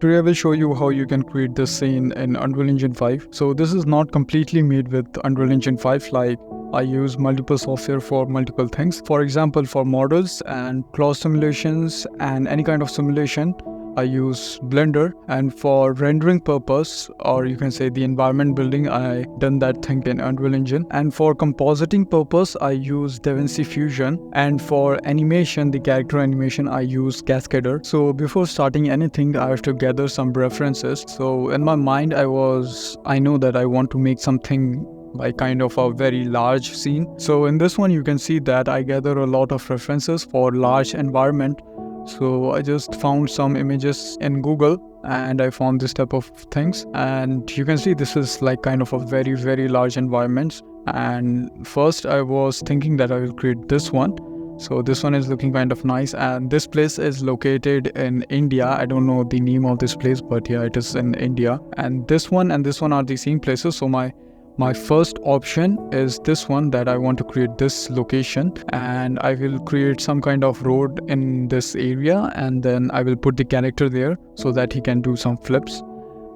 Today I will show you how you can create this scene in Unreal Engine 5. So this is not completely made with Unreal Engine 5, like I use multiple software for multiple things. For example, for models and claw simulations and any kind of simulation, I use Blender, and for rendering purpose, or you can say the environment building, I done that thing in Unreal Engine. And for compositing purpose, I use DaVinci Fusion, and for animation, the character animation, I use Cascedur. So before starting anything, I have to gather some references. So in my mind, I know that I want to make something like kind of a very large scene. So in this one, you can see that I gather a lot of references for large environment. So I just found some images in Google and I found this type of things, and you can see this is like kind of a very large environment. And first I was thinking that I will create this one. So this one is looking kind of nice, and this place is located in India. I don't know the name of this place, but yeah, it is in India. And this one are the same places. So my first option is this one, that I want to create this location, and I will create some kind of road in this area, and then I will put the character there so that he can do some flips.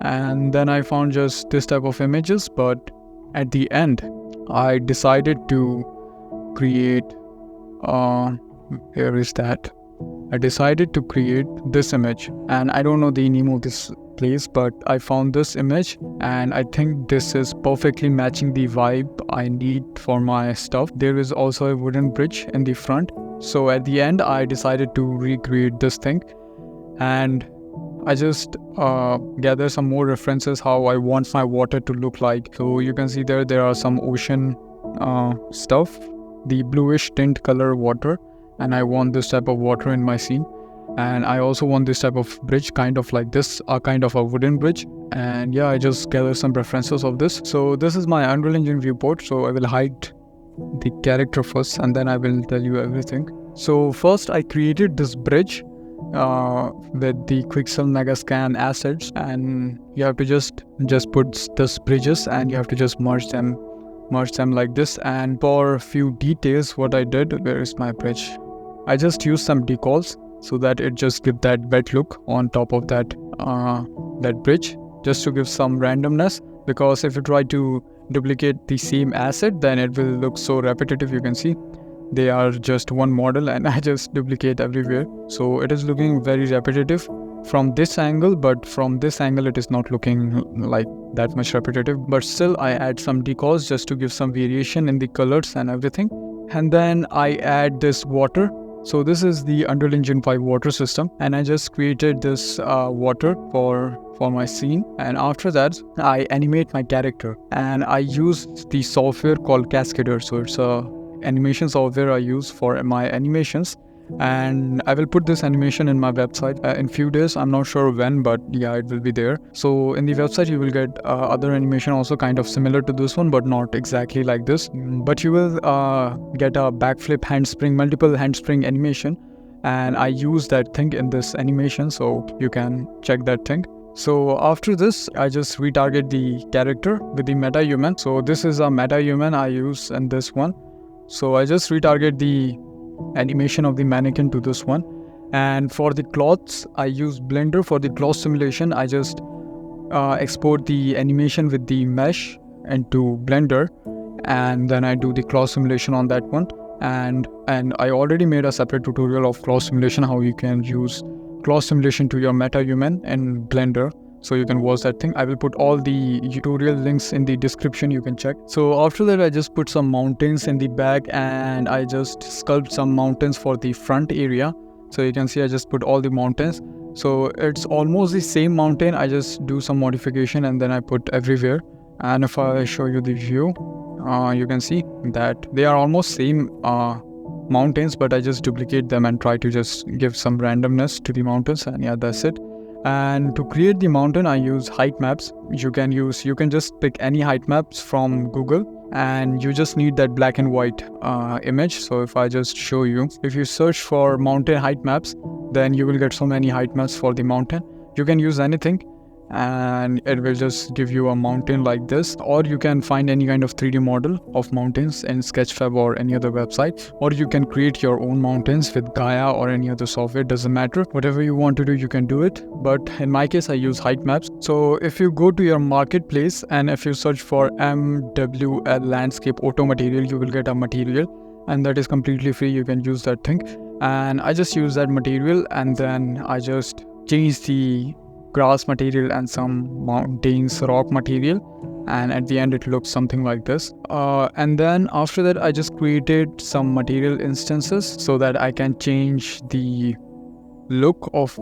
And then I found just this type of images, but at the end I decided to create here is that I decided to create this image, and I don't know the name of this place, but I found this image and I think this is perfectly matching the vibe I need for my stuff. There is also a wooden bridge in the front. So at the end I decided to recreate this thing, and I just gather some more references how I want my water to look like. So you can see there are some ocean stuff, the bluish tint color water, and I want this type of water in my scene. And I also want this type of bridge, kind of like this, kind of a wooden bridge. And yeah, I just gather some references of this. So this is my Unreal Engine viewport. So I will hide the character first and then I will tell you everything. So first I created this bridge with the Quixel Megascan assets, and you have to just put this bridges and you have to just merge them like this. And for a few details, what I did, where is my bridge? I just used some decals so that it just give that wet look on top of that bridge, just to give some randomness, because if you try to duplicate the same asset, then it will look so repetitive. You can see they are just one model and I just duplicate everywhere, so it is looking very repetitive from this angle, but from this angle it is not looking like that much repetitive. But still I add some decals just to give some variation in the colors and everything. And then I add this water. So this is the Unreal Engine 5 water system, and I just created this water for my scene. And after that I animate my character, and I use the software called Cascedur. So it's a animation software I use for my animations, and I will put this animation in my website in few days. I'm not sure when, but yeah, it will be there. So in the website you will get other animation also kind of similar to this one, but not exactly like this. But you will get a backflip handspring, multiple handspring animation, and I use that thing in this animation, so you can check that thing. So after this I just retarget the character with the meta human. So this is a meta human I use in this one. So I just retarget the animation of the mannequin to this one. And for the cloths I use Blender. For the cloth simulation I just export the animation with the mesh into Blender, and then I do the cloth simulation on that one. And I already made a separate tutorial of cloth simulation, how you can use cloth simulation to your meta human in Blender, so you can watch that thing. I will put all the tutorial links in the description, you can check. So after that I just put some mountains in the back, and I just sculpt some mountains for the front area. So you can see I just put all the mountains. So it's almost the same mountain, I just do some modification and then I put everywhere. And if I show you the view, you can see that they are almost same mountains, but I just duplicate them and try to just give some randomness to the mountains, and yeah, that's it. And to create the mountain I use height maps. You can just pick any height maps from Google, and you just need that black and white image. So if I just show you, if you search for mountain height maps, then you will get so many height maps for the mountain. You can use anything, and it will just give you a mountain like this. Or you can find any kind of 3D model of mountains in Sketchfab or any other website, or you can create your own mountains with Gaia or any other software. Doesn't matter, whatever you want to do you can do it, but in my case I use height maps. So if you go to your marketplace and if you search for MWL landscape auto material, you will get a material, and that is completely free. You can use that thing, and I just use that material, and then I just change the grass material and some mountains rock material, and at the end it looks something like this. And then after that I just created some material instances so that I can change the look of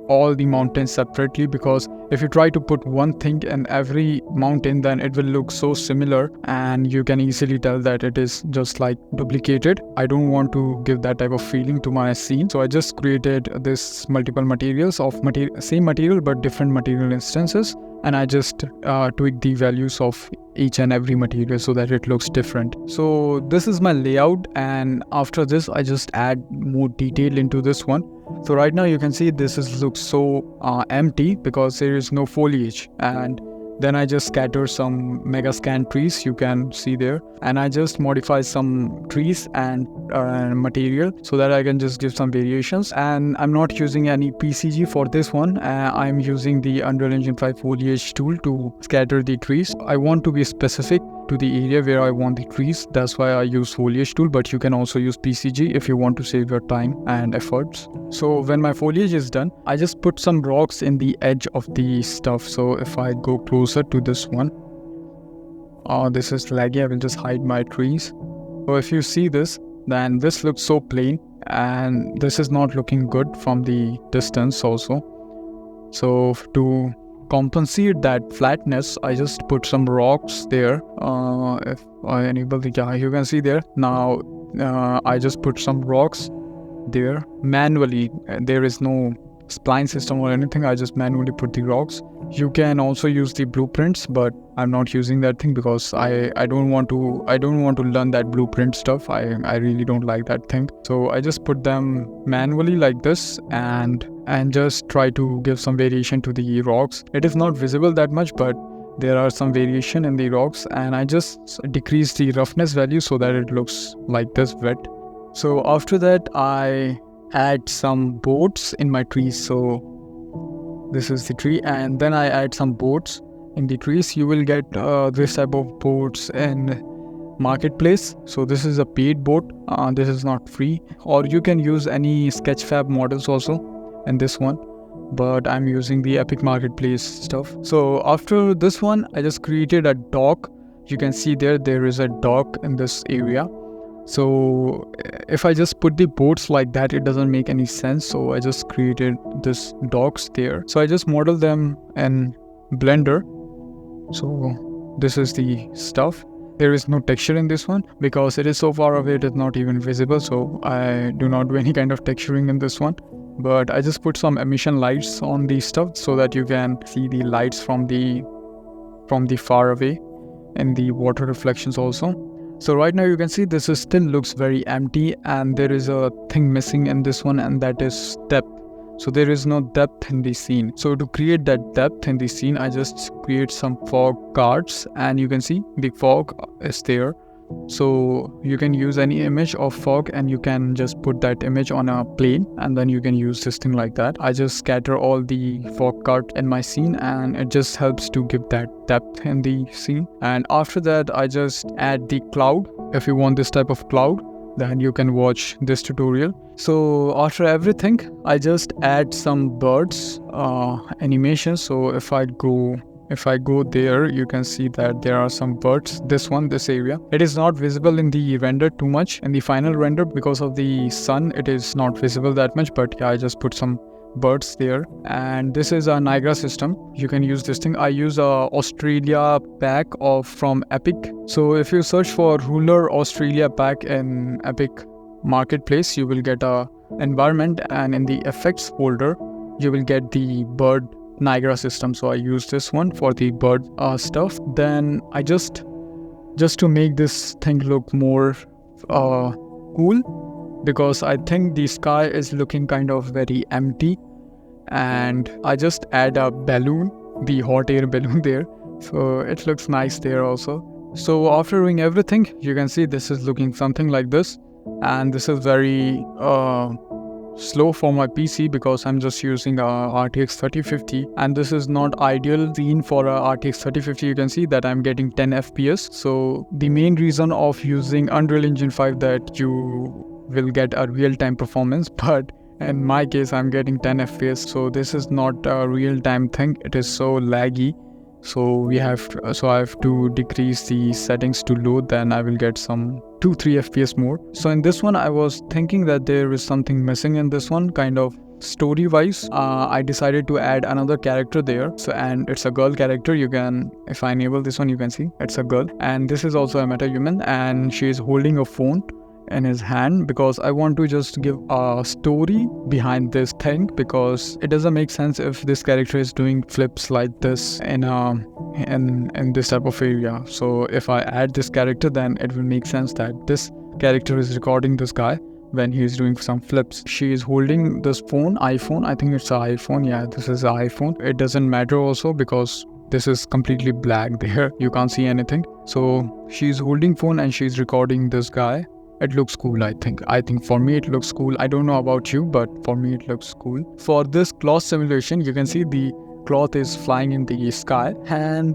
all the mountains separately, because if you try to put one thing in every mountain, then it will look so similar and you can easily tell that it is just like duplicated. I don't want to give that type of feeling to my scene, so I just created this multiple materials of same material but different material instances, and I just tweak the values of each and every material so that it looks different. So this is my layout, and after this I just add more detail into this one. So right now you can see this looks so empty because there is no foliage, and then I just scatter some mega scan trees, you can see there, and I just modify some trees and material so that I can just give some variations. And I'm not using any PCG for this one. I'm using the Unreal Engine 5 foliage tool to scatter the trees. I want to be specific to the area where I want the trees, that's why I use foliage tool, but you can also use PCG if you want to save your time and efforts. So when my foliage is done, I just put some rocks in the edge of the stuff. So if I go closer to this one, this is laggy, I will just hide my trees. So if you see this, then this looks so plain, and this is not looking good from the distance also. So to compensate that flatness, I just put some rocks there. If I enable the guy, you can see there. Now I just put some rocks there manually. There is no spline system or anything. I just manually put the rocks. You can also use the blueprints, but I'm not using that thing because I don't want to learn that blueprint stuff. I really don't like that thing. So I just put them manually like this, and just try to give some variation to the rocks. It is not visible that much, but there are some variation in the rocks, and I just decrease the roughness value so that it looks like this wet. So after that I add some boards in my trees. So this is the tree, and then I add some boards in the trees. You will get this type of boards in marketplace. So this is a paid board, this is not free, or you can use any Sketchfab models also in this one, but I'm using the Epic Marketplace stuff. So after this one I just created a dock. You can see there is a dock in this area. So if I just put the boards like that, it doesn't make any sense. So I just created this docks there. So I just model them in Blender. So this is the stuff. There is no texture in this one because it is so far away, it is not even visible. So I do not do any kind of texturing in this one. But I just put some emission lights on the stuff so that you can see the lights from the far away, and the water reflections also. So right now you can see this still looks very empty, and there is a thing missing in this one, and that is depth. So there is no depth in the scene. So to create that depth in the scene, I just create some fog cards, and you can see the fog is there. So you can use any image of fog and you can just put that image on a plane, and then you can use this thing like that. I just scatter all the fog card in my scene, and it just helps to give that depth in the scene. And after that I just add the cloud. If you want this type of cloud, then you can watch this tutorial. So after everything I just add some birds animation. So if I go there, you can see that there are some birds. This area, it is not visible in the render too much. In the final render, because of the sun, it is not visible that much, but yeah, I just put some birds there. And this is a Niagara system. You can use this thing. I use a Australia pack from Epic. So if you search for ruler Australia pack in Epic Marketplace, you will get a environment, and in the effects folder you will get the bird Niagara system. So I use this one for the bird stuff. Then I just to make this thing look more cool, because I think the sky is looking kind of very empty, and I just add a balloon the hot air balloon there. So it looks nice there also. So after doing everything, you can see this is looking something like this. And this is very slow for my PC because I'm just using a RTX 3050, and this is not ideal scene for a RTX 3050. You can see that I'm getting 10 FPS. So the main reason of using Unreal Engine 5 that you will get a real-time performance, but in my case I'm getting 10 FPS. So this is not a real-time thing. It is so laggy. So I have to decrease the settings to low, then I will get some 2-3 FPS more. So in this one I was thinking that there is something missing in this one, kind of story wise. I decided to add another character there. So, and it's a girl character. You can, if I enable this one, you can see it's a girl, and this is also a meta-human, and she is holding a phone in his hand because I want to just give a story behind this thing, because it doesn't make sense if this character is doing flips like this in this type of area. So if I add this character, then it will make sense that this character is recording this guy when he is doing some flips. She is holding this iPhone. I think it's an iPhone. Yeah, this is an iPhone. It doesn't matter also because this is completely black there. You can't see anything. So she's holding phone and she's recording this guy. It looks cool, I think. For me it looks cool. I don't know about you, but for me it looks cool. For this cloth simulation, you can see the cloth is flying in the sky, and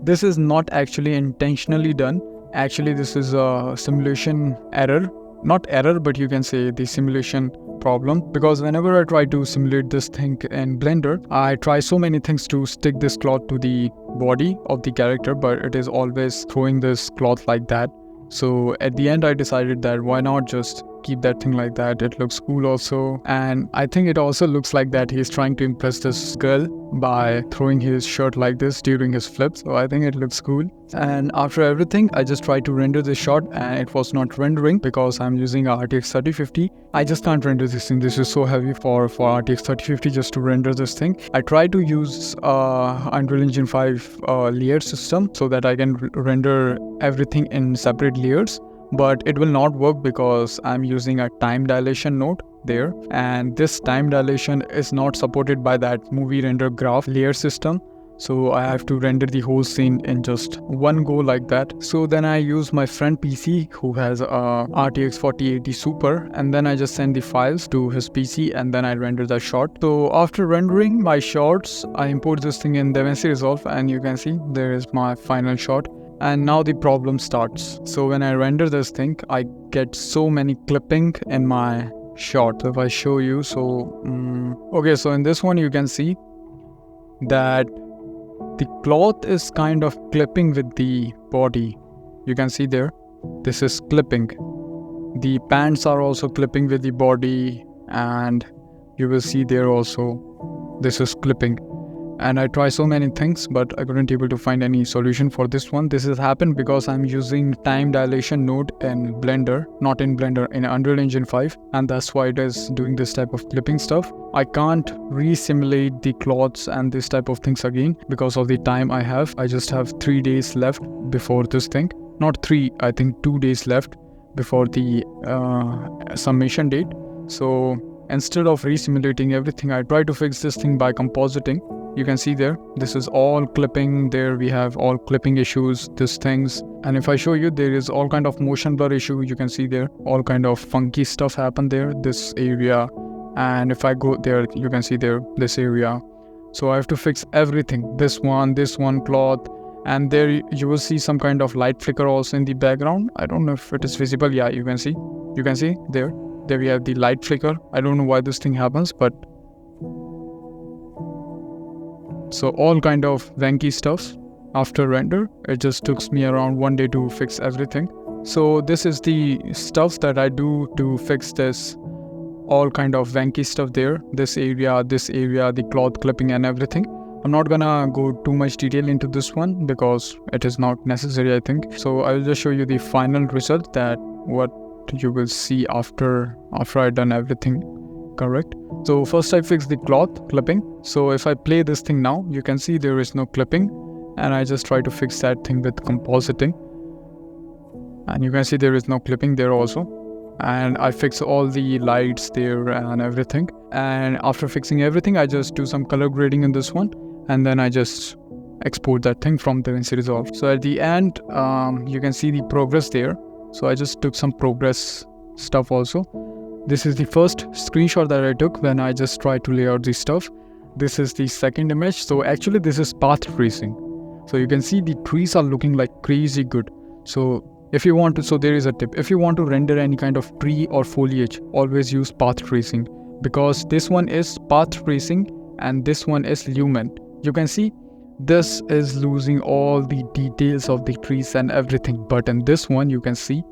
this is not actually intentionally done. Actually, this is a simulation error. Not error, but you can say the simulation problem, because whenever I try to simulate this thing in Blender, I try so many things to stick this cloth to the body of the character, but it is always throwing this cloth like that. So at the end I decided that why not just keep that thing like that. It looks cool also, and I think it also looks like that he's trying to impress this girl by throwing his shirt like this during his flips. So I think it looks cool. And after everything, I just tried to render this shot and it was not rendering because I'm using a RTX 3050. I just can't render this thing. This is so heavy for RTX 3050 just to render this thing. I tried to use Unreal Engine 5 layer system so that I can render everything in separate layers, but it will not work because I'm using a time dilation node there, and this time dilation is not supported by that movie render graph layer system. So I have to render the whole scene in just one go like that. So then I use my friend PC who has a RTX 4080 Super, and then I just send the files to his PC and then I render the shot. So after rendering my shots, I import this thing in DaVinci Resolve, and you can see there is my final shot. And now the problem starts. So when I render this thing, I get so many clipping in my shot. So if I show you, okay, so in this one you can see that the cloth is kind of clipping with the body. You can see there, this is clipping. The pants are also clipping with the body, and you will see there also, this is clipping. And I try so many things, but I couldn't able to find any solution for this one. This has happened because I'm using time dilation node in Blender, not in Blender, in Unreal Engine 5, and that's why it is doing this type of clipping stuff. I can't re-simulate the cloths and this type of things again because of the time I have. I just have 3 days left before this thing. Not 3, I think 2 days left before the submission date. So instead of re-simulating everything, I try to fix this thing by compositing. You can see there, this is all clipping. There we have all clipping issues, these things. And if I show you, there is all kind of motion blur issue. You can see there, all kind of funky stuff happen there, this area. And if I go there, you can see there, this area. So I have to fix everything. This one cloth. And there you will see some kind of light flicker also in the background. I don't know if it is visible. Yeah, you can see there we have the light flicker. I don't know why this thing happens, but so all kind of wanky stuff. After render, it just took me around 1 day to fix everything. So this is the stuff that I do to fix this all kind of wanky stuff there. This area, the cloth clipping and everything. I'm not gonna go too much detail into this one because it is not necessary, I think. So I will just show you the final result, that what you will see after I done everything correct. So first I fixed the cloth clipping. So if I play this thing now, you can see there is no clipping, and I just try to fix that thing with compositing, and you can see there is no clipping there also. And I fix all the lights there and everything. And after fixing everything, I just do some color grading in this one. and then I just export that thing from DaVinci Resolve. So at the end, you can see the progress there. So I just took some progress stuff also. This is the first screenshot that I took when I just tried to lay out this stuff. This is the second image. So actually this is path tracing. So you can see the trees are looking like crazy good. So if you want to, so there is a tip. If you want to render any kind of tree or foliage, always use path tracing, because this one is path tracing and this one is lumen. You can see this is losing all the details of the trees and everything, but in this one you can see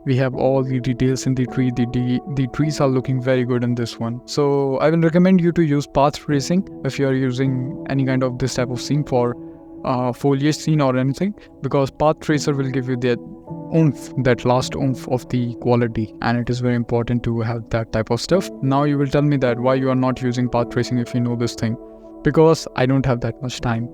we have all the details in the tree. The trees are looking very good in this one. So I will recommend you to use path tracing if you are using any kind of this type of scene for foliage scene or anything, because path tracer will give you that oomph, that last oomph of the quality, and it is very important to have that type of stuff. Now you will tell me that why you are not using path tracing if you know this thing. Because I don't have that much time.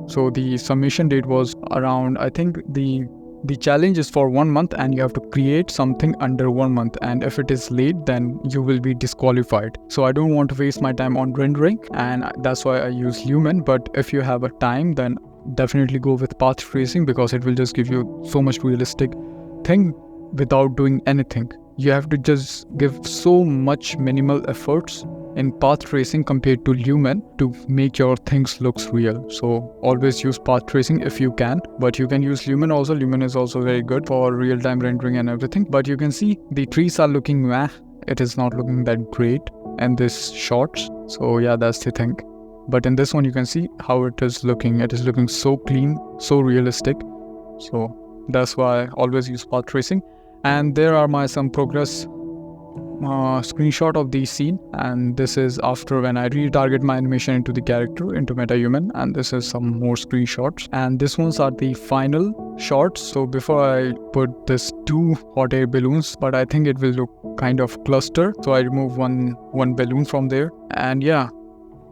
So the submission date was around, I think the challenge is for 1 month, and you have to create something under 1 month, and if it is late then you will be disqualified. So I don't want to waste my time on rendering, and that's why I use lumen. But if you have a time, then definitely go with path tracing, because it will just give you so much realistic thing without doing anything. You have to just give so much minimal efforts in path tracing compared to lumen to make your things looks real. So always use path tracing if you can, but you can use lumen also. Lumen is also very good for real-time rendering and everything. But you can see the trees are looking meh. It is not looking that great in this shots. So yeah, that's the thing. But in this one you can see how it is looking. It is looking so clean, so realistic. So that's why I always use path tracing. And there are some progress screenshot of the scene, and this is after when I retarget my animation into the character, into MetaHuman, and this is some more screenshots, and this ones are the final shots. So before I put this 2 hot air balloons, but I think it will look kind of cluster, so I remove one balloon from there, and yeah,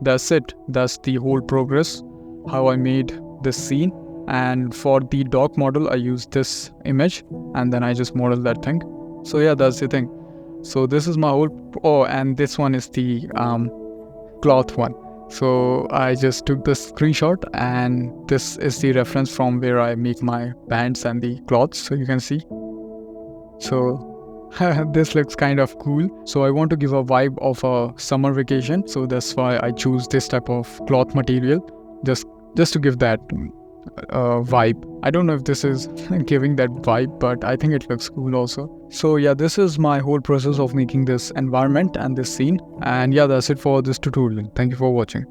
that's it. That's the whole progress, how I made this scene. And for the dog model I used this image, and then I just modeled that thing. So yeah, that's the thing. So this is my whole, and this one is the cloth one. So I just took this screenshot, and this is the reference from where I make my pants and the cloths, so you can see. So this looks kind of cool. So I want to give a vibe of a summer vacation, so that's why I choose this type of cloth material, just to give that vibe. I don't know if this is giving that vibe, but I think it looks cool also. So yeah, this is my whole process of making this environment and this scene. And yeah, that's it for this tutorial. Thank you for watching.